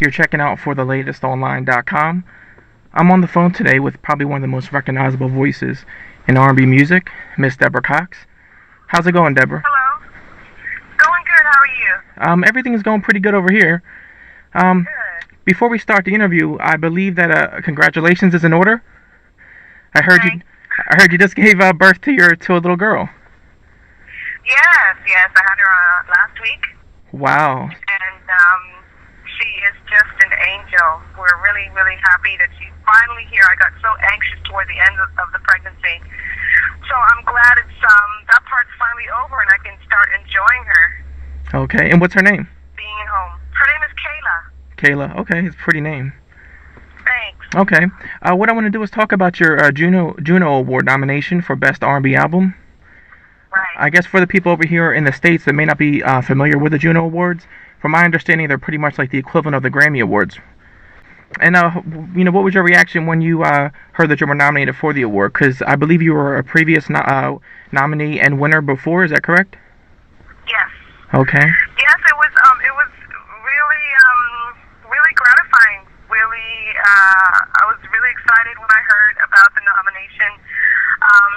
You're checking out for the latestonline.com. I'm on the phone today with probably one of the most recognizable voices in R&B music, Miss Deborah Cox. How's it going, Deborah? Hello. Going good. How are you? Everything is going pretty good over here. Good. Before we start the interview, I believe that congratulations is in order. I heard you just gave birth to a little girl. Yes. I had her last week. Wow. And she is just an angel. We're really, really happy that she's finally here. I got so anxious toward the end of the pregnancy. So I'm glad it's that part's finally over and I can start enjoying her. Okay, and what's her name? Being at home. Her name is Kayla. Kayla. Okay, it's a pretty name. Thanks. Okay. What I want to do is talk about your Juno Award nomination for Best R&B Album. Right. I guess for the people over here in the States that may not be familiar with the Juno Awards, from my understanding, they're pretty much like the equivalent of the Grammy Awards. And, what was your reaction when you heard that you were nominated for the award? Because I believe you were a previous nominee and winner before, is that correct? Yes. Okay. Yes, it was really gratifying. I was really excited when I heard about the nomination,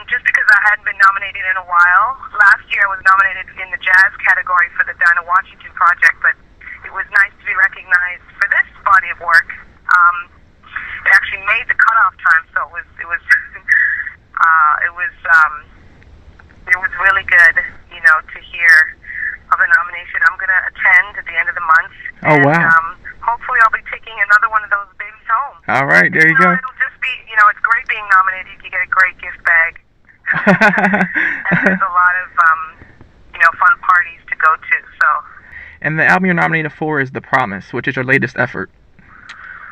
just because I hadn't been nominated in a while. Last year I was nominated in the jazz category for the Dinah Washington project, but it was nice to be recognized for this body of work. It actually made the cutoff time, so it was really good, to hear of the nomination. I'm going to attend at the end of the month. Oh, wow. Hopefully I'll be taking another one of those babies home. All right, there you go. It'll just be, it's great being nominated. You get a great gift bag. And there's a lot of, fun parties to go to, so. And the album you're nominated for is The Promise, which is your latest effort.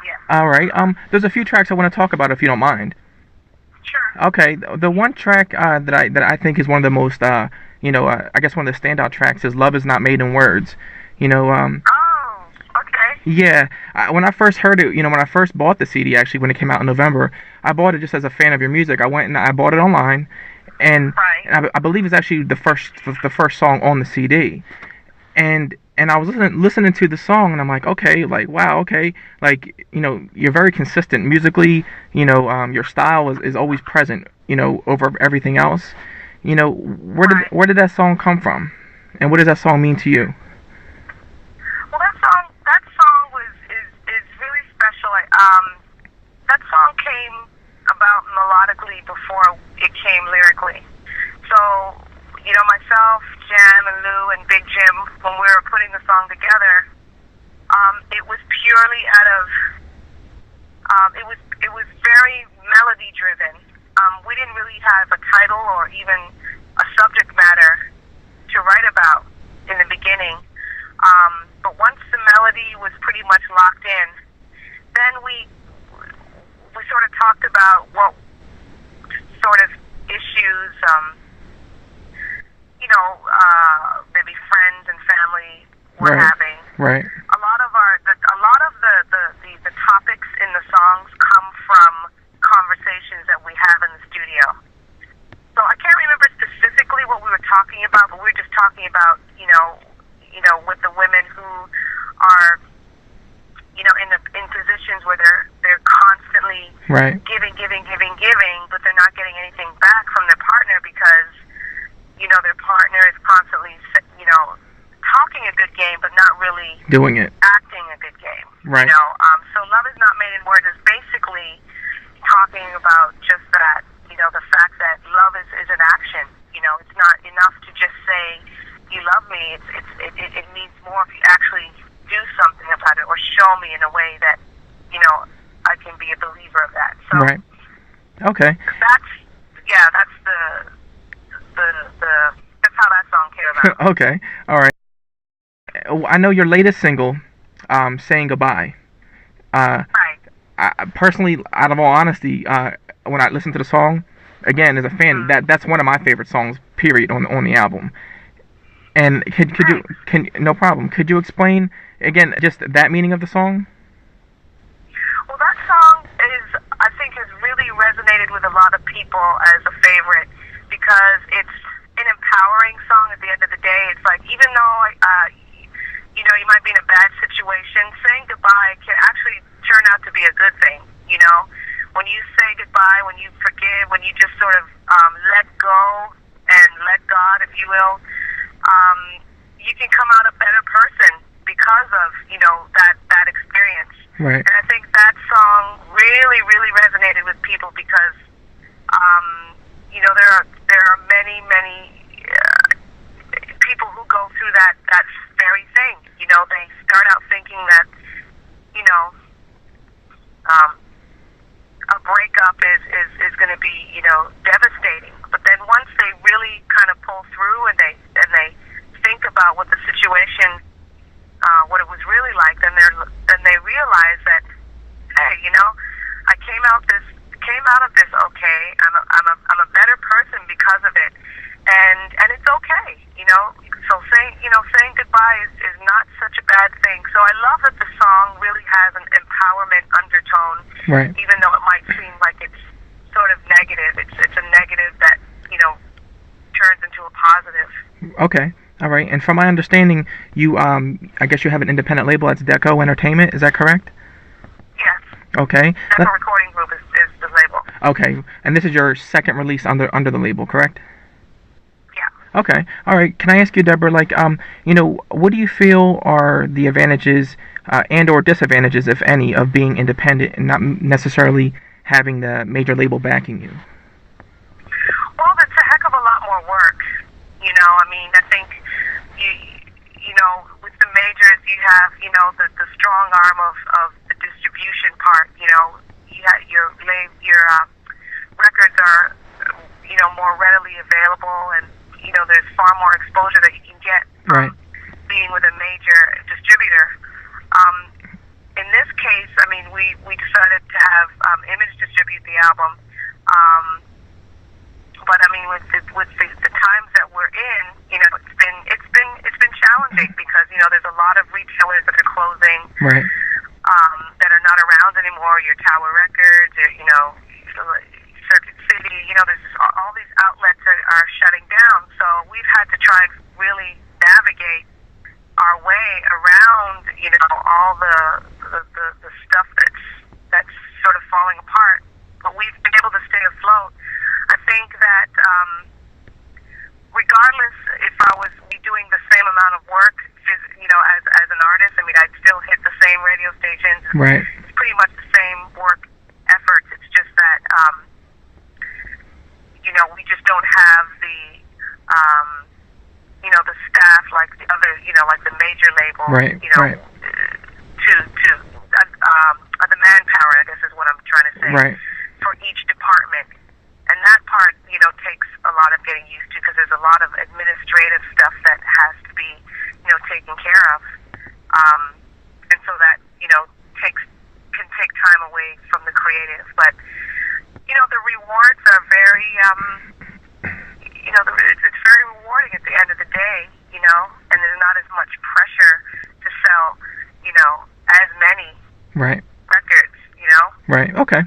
Yes. All right. There's a few tracks I want to talk about if you don't mind. Sure. Okay. The one track that I think is one of the most, I guess one of the standout tracks is Love Is Not Made in Words. Oh, okay. Yeah. When I first heard it, when I first bought the CD, actually, when it came out in November, I bought it just as a fan of your music. I went and I bought it online, and, right. and I believe it's actually the first song on the CD. And I was listening to the song, and I'm like, okay, like, wow, okay, like, you're very consistent musically, your style is always present, over everything else. Where did that song come from, and what does that song mean to you? Well, that song is really special. That song came about melodically before it came lyrically. So, myself, Jam and Lou and Big Jim, when we were putting the song together, it was purely out of, it was very melody driven. We didn't really have a title or even a subject matter to write about in the beginning. But once the melody was pretty much locked in, then we sort of talked about what sort of issues, maybe friends and family were having. Right. A lot of the topics in the songs come from conversations that we have in the studio. So I can't remember specifically what we were talking about, but we were just talking about, with the women who are, in positions where they're constantly giving, but they're not getting anything back from their partner because, their partner is constantly, talking a good game, but not really doing it, acting a good game. Right. So Love Is Not Made in Words is basically talking about just that, the fact that love is an action. It's not enough to just say you love me. It means more if you actually do something about it or show me in a way that, I can be a believer of that. So right. Okay. That's how that song came about. Okay. All right. I know your latest single, Saying Goodbye. Right. I personally, out of all honesty, when I listen to the song, again, as a fan, that's one of my favorite songs, period, on the album. And no problem. Could you explain again just that meaning of the song? Well, that song I think has really resonated with a lot of people as a favorite because it's an empowering song. At the end of the day, it's like even though you might be in a bad situation. Saying goodbye can actually turn out to be a good thing. When you say goodbye, when you forgive, when you just sort of let go and let God, if you will, you can come out a better person because of that experience. Right. And I think that song really, really resonated with people because there are many, many people who go through that very thing. They start out thinking that a breakup is going to be devastating, but then once they really kind of pull through and they think about what the situation, what it was really like, then they realize that, hey, I came out of this okay. I'm a better person because of it, and it's okay. So saying goodbye is not such a bad thing. So I love that the song really has an empowerment undertone, right, even though it might seem like it's sort of negative. It's a negative that turns into a positive. Okay. All right. And from my understanding, you I guess you have an independent label. That's Deco Entertainment. Is that correct? Yes. Okay. Deco Recording Group is the label. Okay. And this is your second release under the label, correct? Yeah. Okay. All right. Can I ask you, Deborah, what do you feel are the advantages and or disadvantages, if any, of being independent and not necessarily having the major label backing you? Well, it's a heck of a lot more work. I think with the majors, you have the strong arm of the distribution part. Your records are more readily available, and there's far more exposure that you can get from being with a major distributor. In this case, we decided to have Image distribute the album. But with the times that we're in, it's been challenging because there's a lot of retailers that are closing, right, that are not around anymore. Your Tower Records, Circuit City, there's just all these outlets are shutting down. So we've had to try and really navigate our way around, all the stuff that's sort of falling apart. But we've been able to stay afloat. I think that regardless if I was doing the same amount of work, as an artist, I'd still hit the same radio stations. Right. It's pretty much the same work efforts. It's just that we just don't have the the staff like the other, like the major labels. Right. Right. To the manpower, I guess is what I'm trying to say. Right. For each department. And that part, takes a lot of getting used to because there's a lot of administrative stuff that has to be, taken care of. And so that, can take time away from the creative. But, the rewards are very, it's very rewarding at the end of the day, and there's not as much pressure to sell, as many right records, Right. Okay.